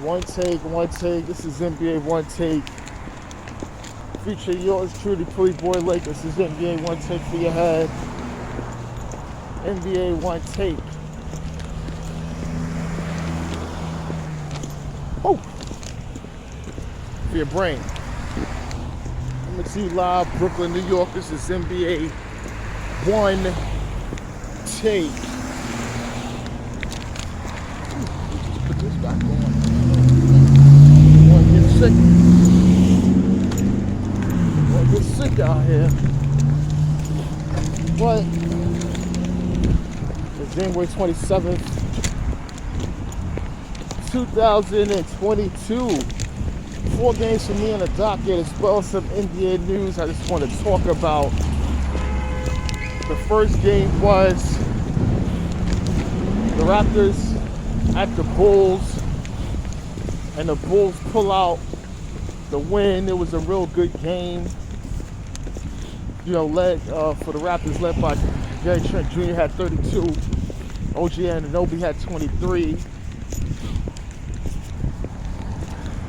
One take. This is NBA One Take. Feature yours truly, Pretty Boy Lake. This is NBA One Take for your head. NBA One Take. Oh, for your brain. Coming to you live, Brooklyn, New York. This is NBA One Take. Put this back on. Get sick. Get sick out here. But it's January 27th, 2022. 4 games for me on the docket, as well as some NBA news I just want to talk about. The first game was the Raptors at the Bulls, and the Bulls pull out the win. It was a real good game. Led for the Raptors, led by Gary Trent Jr. had 32. OG Anunoby had 23.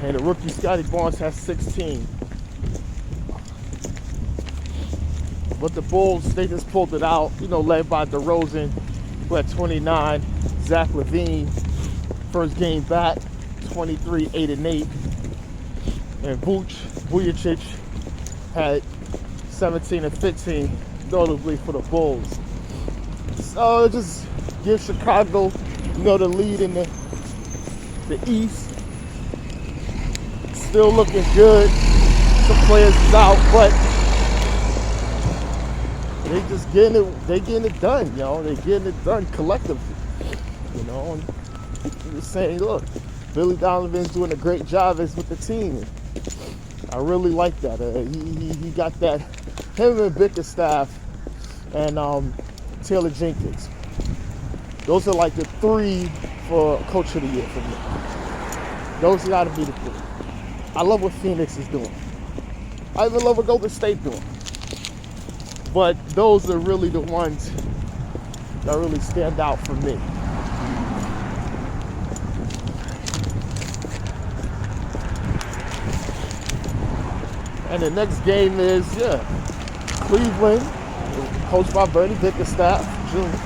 And the rookie Scotty Barnes has 16. But the Bulls, they just pulled it out, led by DeRozan, who had 29. Zach LaVine, first game back, 23, 8 and 8. And Vujacic had 17 and 15, notably for the Bulls. So it just gives Chicago, the lead in the East. Still looking good. Some players is out, but they just getting it done, They getting it done collectively. And I'm just saying, look, Billy Donovan's doing a great job with the team. I really like that. He got that. Him and Bickerstaff and Taylor Jenkins. Those are like the 3 for Coach of the Year for me. Those got to be the 3. I love what Phoenix is doing. I even love what Golden State doing. But those are really the ones that really stand out for me. And the next game is, Cleveland, coached by Bernie Bickerstaff Jr.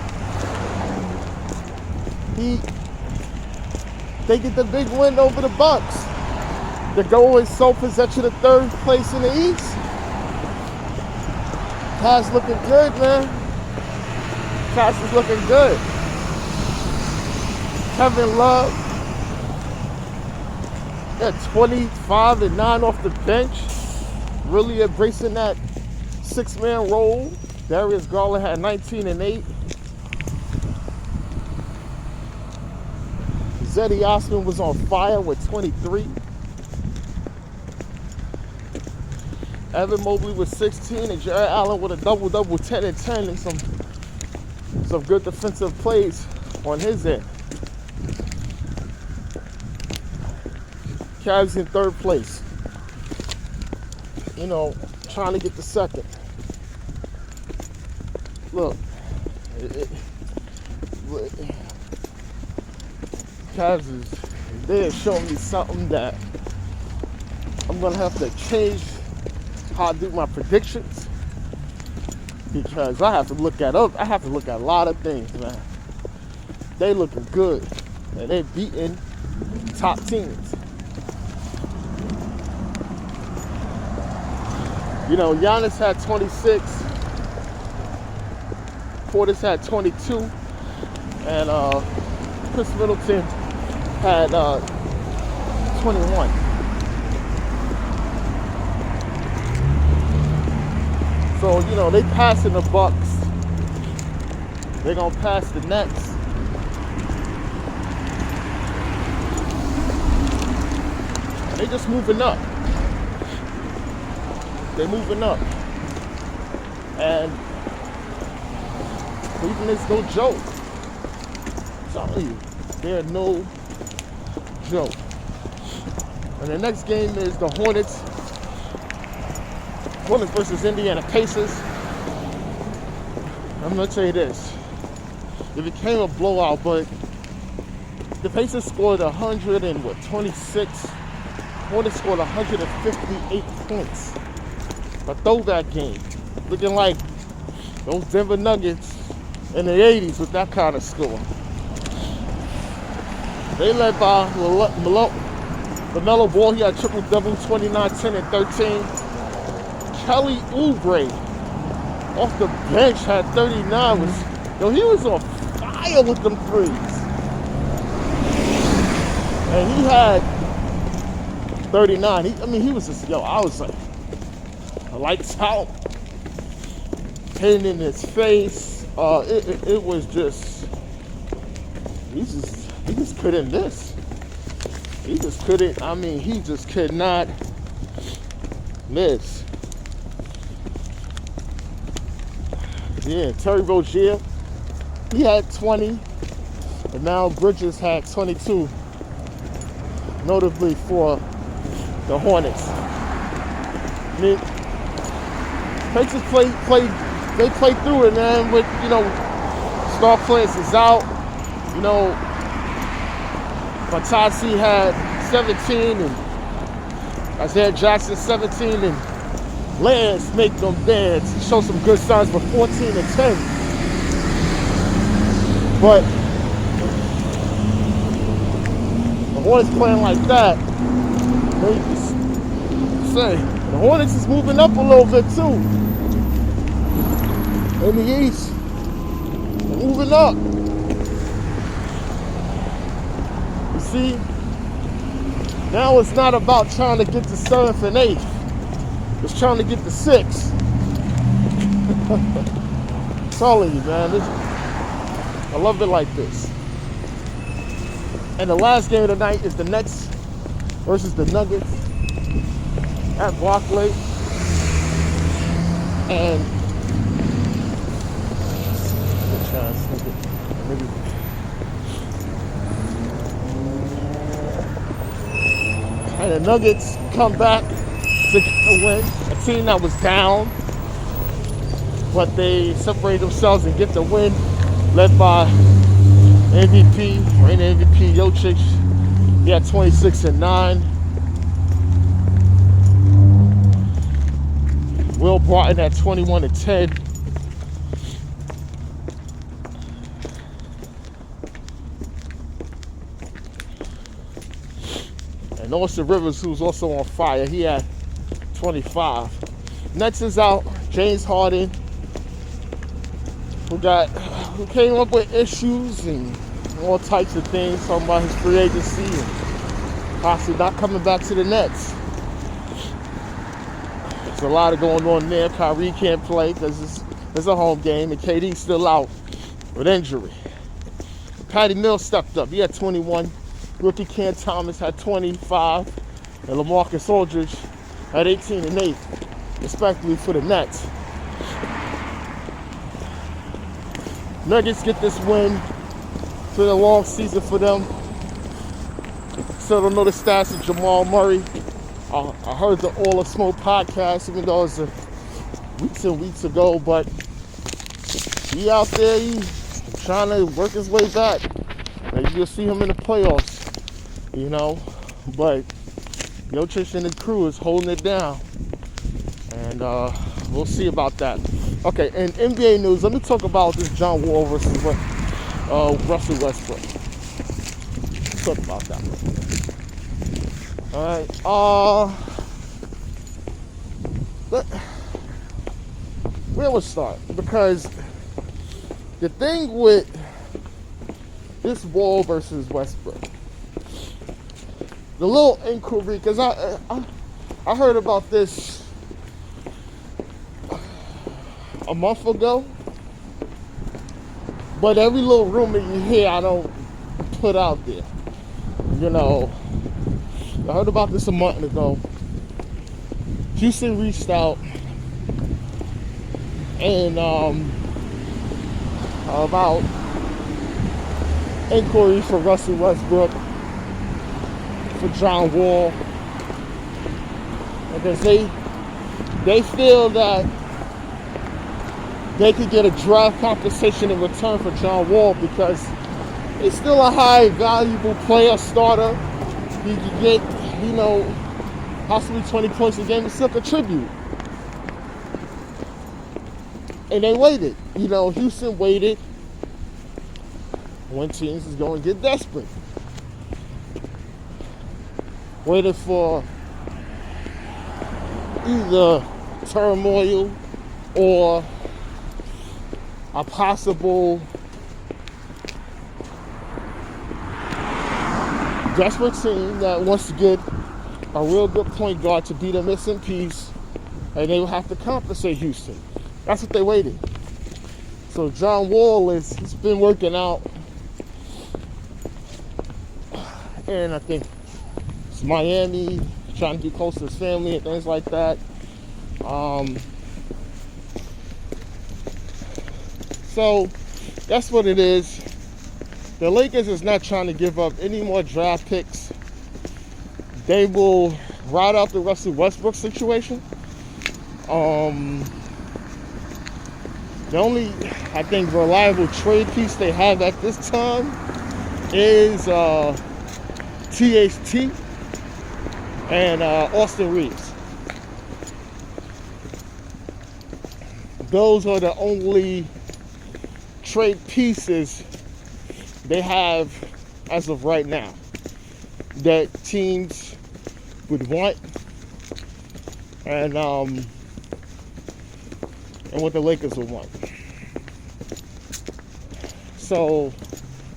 They get the big win over the Bucks. They're going sole possession of 3rd place in the East. Cavs looking good, man. Cavs is looking good. Kevin Love, 25 and 9 off the bench. Really embracing that 6-man role. Darius Garland had 19 and 8. Zeddy Osman was on fire with 23. Evan Mobley with 16, and Jared Allen with a double-double, 10 and 10, and some good defensive plays on his end. Cavs in 3rd place. Trying to get the 2nd. Look, Cavs they have shown me something that I'm gonna have to change how I do my predictions, because I have to look at a lot of things, man. They looking good, and they beating top teams. Giannis had 26, Portis had 22, and Chris Middleton had 21. So, they passing the Bucks. They're going to pass the Nets. They just moving up. They're moving up. And Cleveland is no joke. I'm telling you, they're no joke. And the next game is the Hornets versus Indiana Pacers. I'm gonna tell you this. It became a blowout, but the Pacers scored 126. Hornets scored 158 points. A throwback game. Looking like those Denver Nuggets in the 80s with that kind of score. They led by LaMelo Ball. He had triple-double, 29, 10, and 13. Kelly Oubre off the bench had 39. He was on fire with them threes. And he had 39. He was just, I was like, lights out. Hitting in his face. It was just, he just couldn't miss. He just couldn't, he just could not miss. Yeah, Terry Rozier, he had 20, and now Bridges had 22, notably for the Hornets. Pacers played through it, man, with, star players is out. Matazzi had 17, and Isaiah Jackson 17, and Lance make them dance, show some good signs for 14 and 10. But the Hornets playing like that, they just say the Hornets is moving up a little bit too. In the East, they're moving up. You see, now it's not about trying to get to 7th and 8th. It's trying to get to 6. I'm telling you, man. I love it like this. And the last game of the night is the Nets versus the Nuggets at Barclays. And the Nuggets come back to win. A team that was down, but they separate themselves and get the win, led by MVP, reigning MVP Onetake. He had 26 and 9. Will Barton had 21 and 10. And Austin Rivers, who's also on fire, he had 25. Nets is out. James Harden, who came up with issues and all types of things, talking about his free agency and possibly not coming back to the Nets. There's a lot of going on there. Kyrie can't play because it's a home game, and KD's still out with injury. Patty Mills stepped up. He had 21. Rookie Cam Thomas had 25, and LaMarcus Aldridge had 18 and 8, respectively, for the Nets. Nuggets get this win. It's been a long season for them. Still don't know the stats of Jamal Murray. I heard the All of Smoke podcast, even though it was weeks and weeks ago, but he out there, he's trying to work his way back. Maybe you'll see him in the playoffs, but Onetake and the crew is holding it down, and we'll see about that. Okay, in NBA news, let me talk about this John Wall versus Russell Westbrook. Let's talk about that. All right. Where we'll start, because the thing with this Wall versus Westbrook, the little inquiry, because I heard about this a month ago, but every little rumor you hear, I don't put out there. I heard about this a month ago. Houston reached out and about inquiries for Russell Westbrook, for John Wall, because they feel that they could get a draft compensation in return for John Wall, because He's still a high valuable player, starter. He can get, possibly 20 points a game and still contribute. And they waited. Houston waited when teams is going to get desperate. Waited for either turmoil or a possible desperate team that wants to get a real good point guard to be the missing piece, and they will have to compensate Houston. That's what they waited. So John Wall he's been working out, and I think it's Miami, trying to be close to his family and things like that. So that's what it is. The Lakers is not trying to give up any more draft picks. They will ride out the Russell Westbrook situation. The only, I think, reliable trade piece they have at this time is THT and Austin Reeves. Those are the only trade pieces they have as of right now that teams would want, and what the Lakers would want. So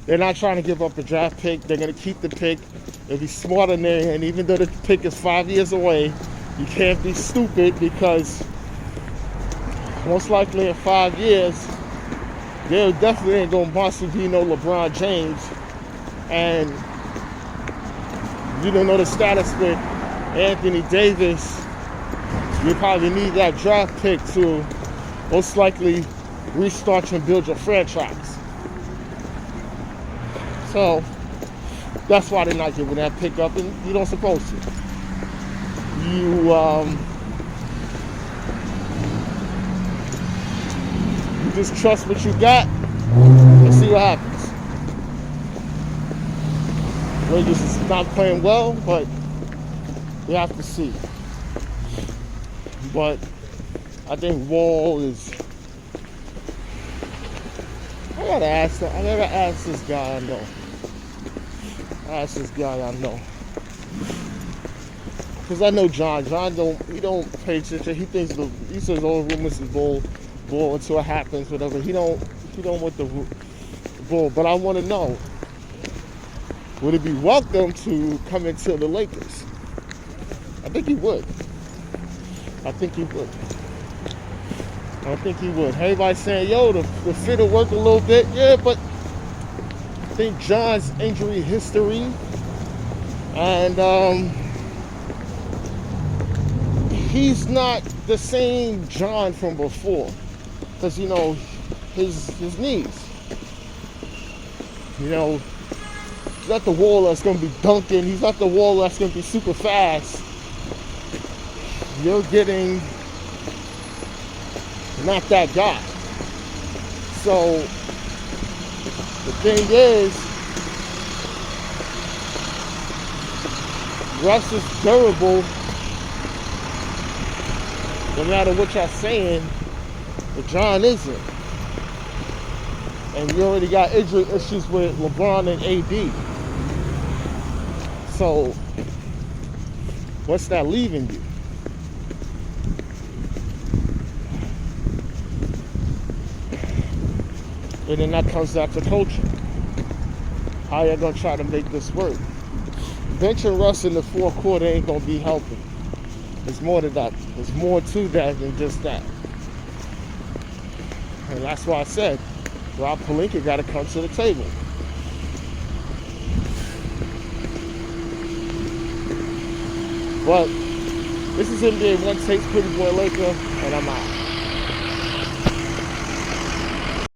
they're not trying to give up a draft pick. They're going to keep the pick. They'll be smart in there, and even though the pick is 5 years away, you can't be stupid, because most likely in 5 years, there definitely ain't going to possibly be no LeBron James, and you don't know the status with Anthony Davis. You probably need that draft pick to most likely restart and build your franchise. So that's why they're not giving that pick up, and you don't supposed to. You just trust what you got and see what happens. Lakers is not playing well, but we have to see. But I think Wall is. I gotta ask this guy I know. Because I know John. He don't pay attention. He says all rumors is bull until it happens, whatever. He don't want the bull. But I want to know, would it be welcome to come into the Lakers? I think he would. I think he would. Everybody's saying, yo, the fit will work a little bit. Yeah, but I think John's injury history and he's not the same John from before. Because, his knees. He's not the Wall that's going to be dunking. He's not the Wall that's going to be super fast. You're getting not that guy. So the thing is, Russ is durable no matter what y'all saying, but John isn't. And you already got injury issues with LeBron and AD. So what's that leaving you? And then that comes back to coaching. How you gonna try to make this work? Benching Russ in the fourth quarter ain't gonna be helping. There's more to that. There's more to that than just that. And that's why I said Rob Pelinka got to come to the table. But this is NBA Onetake, Pretty Boy Laker, and I'm out.